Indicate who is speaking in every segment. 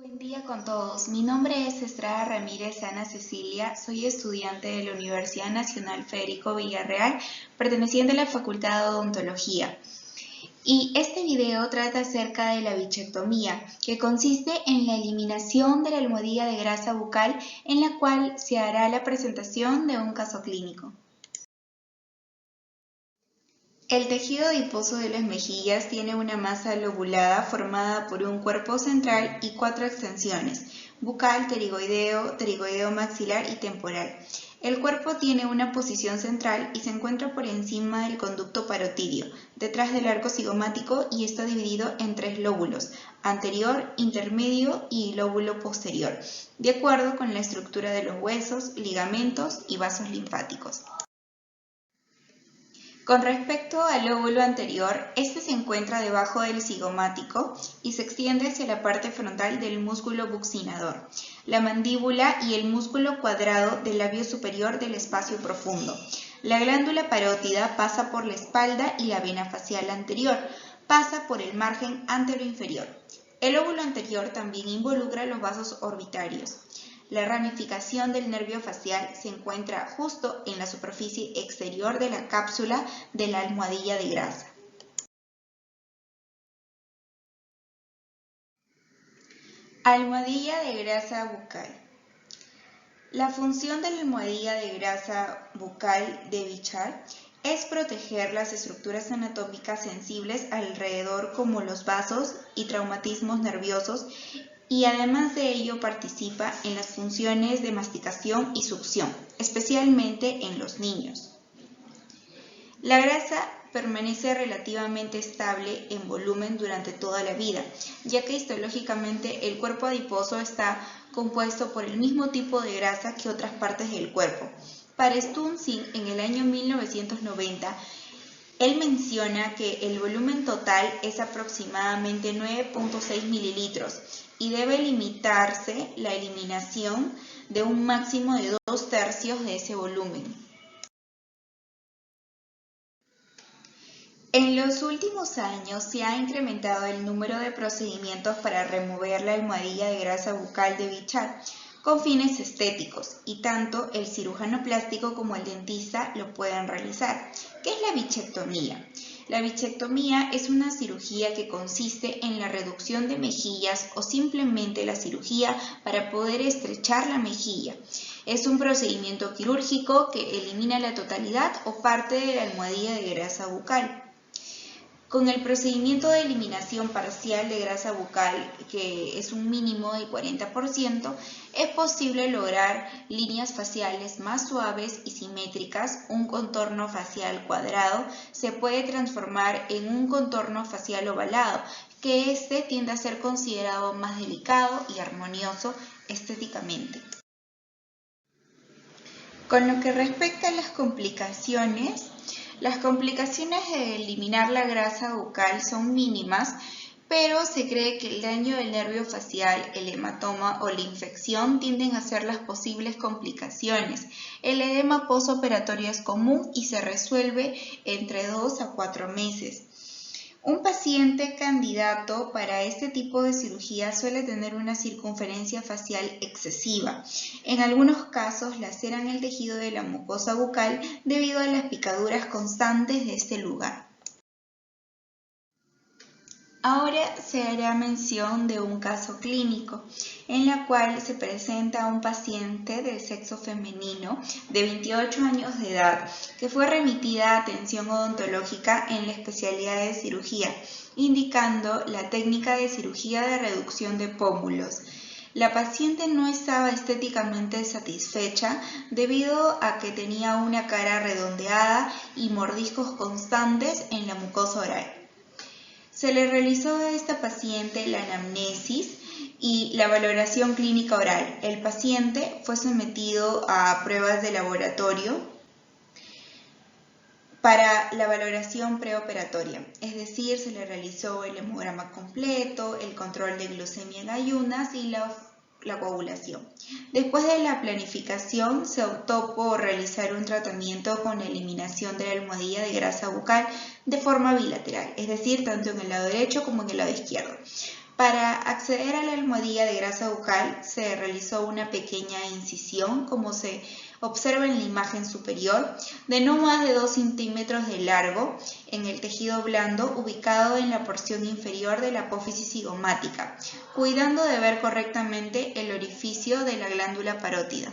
Speaker 1: Buen día con todos. Mi nombre es Estrada Ramírez Ana Cecilia. Soy estudiante de la Universidad Nacional Federico Villarreal, perteneciente a la Facultad de Odontología. Y este video trata acerca de la bichectomía, que consiste en la eliminación de la almohadilla de grasa bucal, en la cual se hará la presentación de un caso clínico. El tejido adiposo de las mejillas tiene una masa lobulada formada por un cuerpo central y 4 extensiones: bucal, pterigoideo maxilar y temporal. El cuerpo tiene una posición central y se encuentra por encima del conducto parotidio, detrás del arco cigomático, y está dividido en 3 lóbulos: anterior, intermedio y lóbulo posterior, de acuerdo con la estructura de los huesos, ligamentos y vasos linfáticos. Con respecto al lóbulo anterior, este se encuentra debajo del cigomático y se extiende hacia la parte frontal del músculo buccinador, la mandíbula y el músculo cuadrado del labio superior del espacio profundo. La glándula parótida pasa por la espalda y la vena facial anterior pasa por el margen anteroinferior. El lóbulo anterior también involucra los vasos orbitarios. La ramificación del nervio facial se encuentra justo en la superficie exterior de la cápsula de la almohadilla de grasa. Almohadilla de grasa bucal. La función de la almohadilla de grasa bucal de Bichat es proteger las estructuras anatómicas sensibles alrededor, como los vasos y traumatismos nerviosos, y además de ello participa en las funciones de masticación y succión, especialmente en los niños. La grasa permanece relativamente estable en volumen durante toda la vida, ya que histológicamente el cuerpo adiposo está compuesto por el mismo tipo de grasa que otras partes del cuerpo. Para Stunsing, en el año 1990, él menciona que el volumen total es aproximadamente 9.6 mililitros y debe limitarse la eliminación de un máximo de 2/3 de ese volumen. En los últimos años se ha incrementado el número de procedimientos para remover la almohadilla de grasa bucal de Bichat con fines estéticos, y tanto el cirujano plástico como el dentista lo pueden realizar. ¿Qué es la bichectomía? La bichectomía es una cirugía que consiste en la reducción de mejillas o simplemente la cirugía para poder estrechar la mejilla. Es un procedimiento quirúrgico que elimina la totalidad o parte de la almohadilla de grasa bucal. Con el procedimiento de eliminación parcial de grasa bucal, que es un mínimo del 40%, es posible lograr líneas faciales más suaves y simétricas. Un contorno facial cuadrado se puede transformar en un contorno facial ovalado, que este tiende a ser considerado más delicado y armonioso estéticamente. Con lo que respecta a las complicaciones de eliminar la grasa bucal son mínimas, pero se cree que el daño del nervio facial, el hematoma o la infección tienden a ser las posibles complicaciones. El edema postoperatorio es común y se resuelve entre 2 a 4 meses. Un paciente candidato para este tipo de cirugía suele tener una circunferencia facial excesiva. En algunos casos laceran el tejido de la mucosa bucal debido a las picaduras constantes de este lugar. Ahora se hará mención de un caso clínico, en la cual se presenta un paciente del sexo femenino de 28 años de edad que fue remitida a atención odontológica en la especialidad de cirugía, indicando la técnica de cirugía de reducción de pómulos. La paciente no estaba estéticamente satisfecha debido a que tenía una cara redondeada y mordiscos constantes en la mucosa oral. Se le realizó a esta paciente la anamnesis y la valoración clínica oral. El paciente fue sometido a pruebas de laboratorio para la valoración preoperatoria, es decir, se le realizó el hemograma completo, el control de glucemia en ayunas y la coagulación. Después de la planificación, se optó por realizar un tratamiento con eliminación de la almohadilla de grasa bucal de forma bilateral, es decir, tanto en el lado derecho como en el lado izquierdo. Para acceder a la almohadilla de grasa bucal se realizó una pequeña incisión, como se observa en la imagen superior, de no más de 2 centímetros de largo en el tejido blando ubicado en la porción inferior de la apófisis cigomática, cuidando de ver correctamente el orificio de la glándula parótida.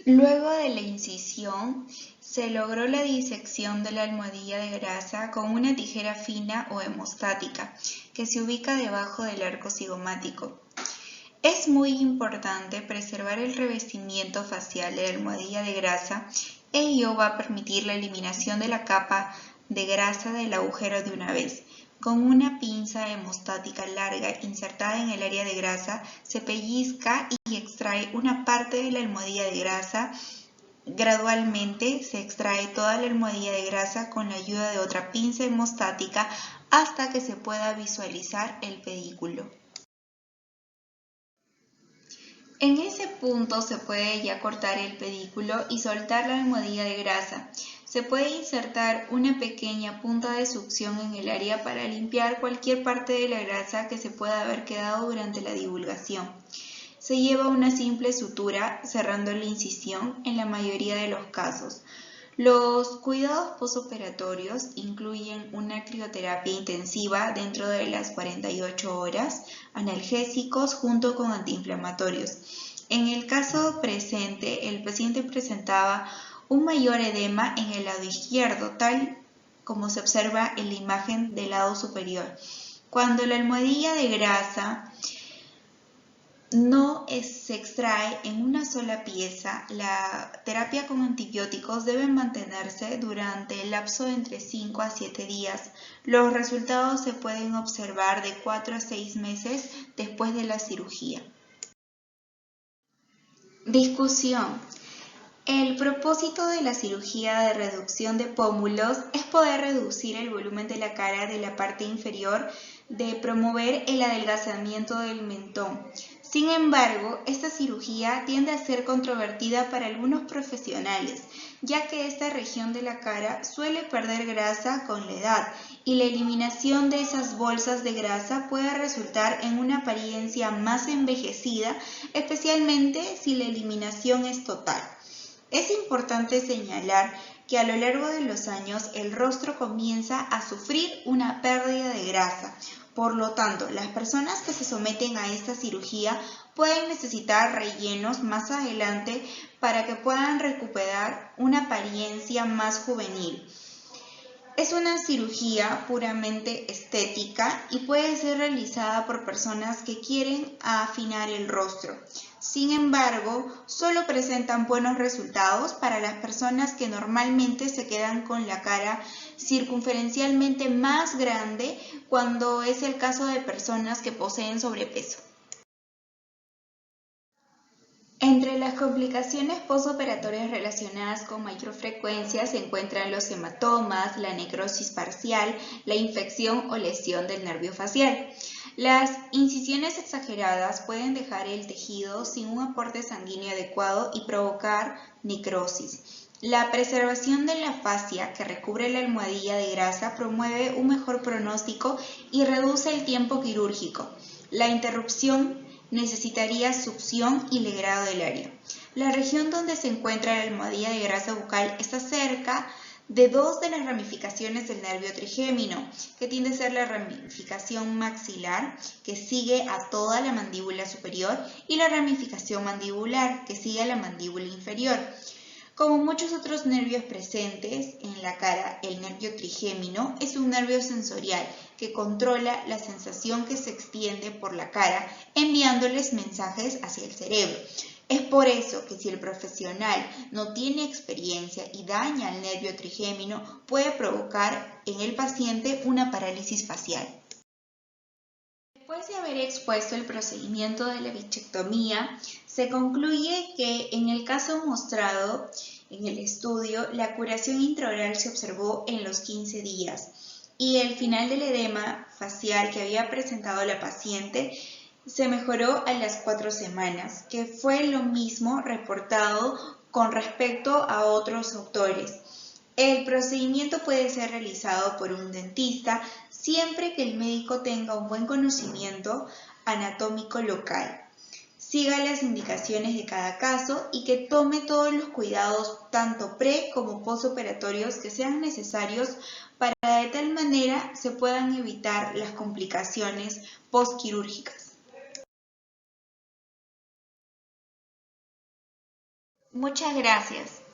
Speaker 1: Luego de la incisión, se logró la disección de la almohadilla de grasa con una tijera fina o hemostática, que se ubica debajo del arco cigomático. Es muy importante preservar el revestimiento facial de la almohadilla de grasa, ello va a permitir la eliminación de la capa de grasa del agujero de una vez. Con una pinza hemostática larga insertada en el área de grasa, se pellizca y extrae una parte de la almohadilla de grasa. Gradualmente se extrae toda la almohadilla de grasa con la ayuda de otra pinza hemostática hasta que se pueda visualizar el pedículo. En ese punto se puede ya cortar el pedículo y soltar la almohadilla de grasa. Se puede insertar una pequeña punta de succión en el área para limpiar cualquier parte de la grasa que se pueda haber quedado durante la divulgación. Se lleva una simple sutura cerrando la incisión en la mayoría de los casos. Los cuidados postoperatorios incluyen una crioterapia intensiva dentro de las 48 horas, analgésicos junto con antiinflamatorios. En el caso presente, el paciente presentaba un mayor edema en el lado izquierdo, tal como se observa en la imagen del lado superior. Cuando la almohadilla de grasa no se extrae en una sola pieza, la terapia con antibióticos debe mantenerse durante el lapso de entre 5 a 7 días. Los resultados se pueden observar de 4 a 6 meses después de la cirugía. Discusión. El propósito de la cirugía de reducción de pómulos es poder reducir el volumen de la cara de la parte inferior, de promover el adelgazamiento del mentón. Sin embargo, esta cirugía tiende a ser controvertida para algunos profesionales, ya que esta región de la cara suele perder grasa con la edad y la eliminación de esas bolsas de grasa puede resultar en una apariencia más envejecida, especialmente si la eliminación es total. Es importante señalar que a lo largo de los años el rostro comienza a sufrir una pérdida de grasa. Por lo tanto, las personas que se someten a esta cirugía pueden necesitar rellenos más adelante para que puedan recuperar una apariencia más juvenil. Es una cirugía puramente estética y puede ser realizada por personas que quieren afinar el rostro. Sin embargo, solo presentan buenos resultados para las personas que normalmente se quedan con la cara circunferencialmente más grande cuando es el caso de personas que poseen sobrepeso. Entre las complicaciones postoperatorias relacionadas con mayor frecuencia se encuentran los hematomas, la necrosis parcial, la infección o lesión del nervio facial. Las incisiones exageradas pueden dejar el tejido sin un aporte sanguíneo adecuado y provocar necrosis. La preservación de la fascia que recubre la almohadilla de grasa promueve un mejor pronóstico y reduce el tiempo quirúrgico. La interrupción necesitaría succión y legrado del área. La región donde se encuentra la almohadilla de grasa bucal está cerca de 2 de las ramificaciones del nervio trigémino, que tiende a ser la ramificación maxilar, que sigue a toda la mandíbula superior, y la ramificación mandibular, que sigue a la mandíbula inferior. Como muchos otros nervios presentes en la cara, el nervio trigémino es un nervio sensorial que controla la sensación que se extiende por la cara, enviándoles mensajes hacia el cerebro. Es por eso que si el profesional no tiene experiencia y daña el nervio trigémino, puede provocar en el paciente una parálisis facial. Después de haber expuesto el procedimiento de la bichectomía, se concluye que en el caso mostrado en el estudio, la curación intraoral se observó en los 15 días y el final del edema facial que había presentado la paciente se mejoró a las 4 semanas, que fue lo mismo reportado con respecto a otros autores. El procedimiento puede ser realizado por un dentista siempre que el médico tenga un buen conocimiento anatómico local, siga las indicaciones de cada caso y que tome todos los cuidados tanto pre como postoperatorios que sean necesarios para de tal manera se puedan evitar las complicaciones postquirúrgicas. Muchas gracias.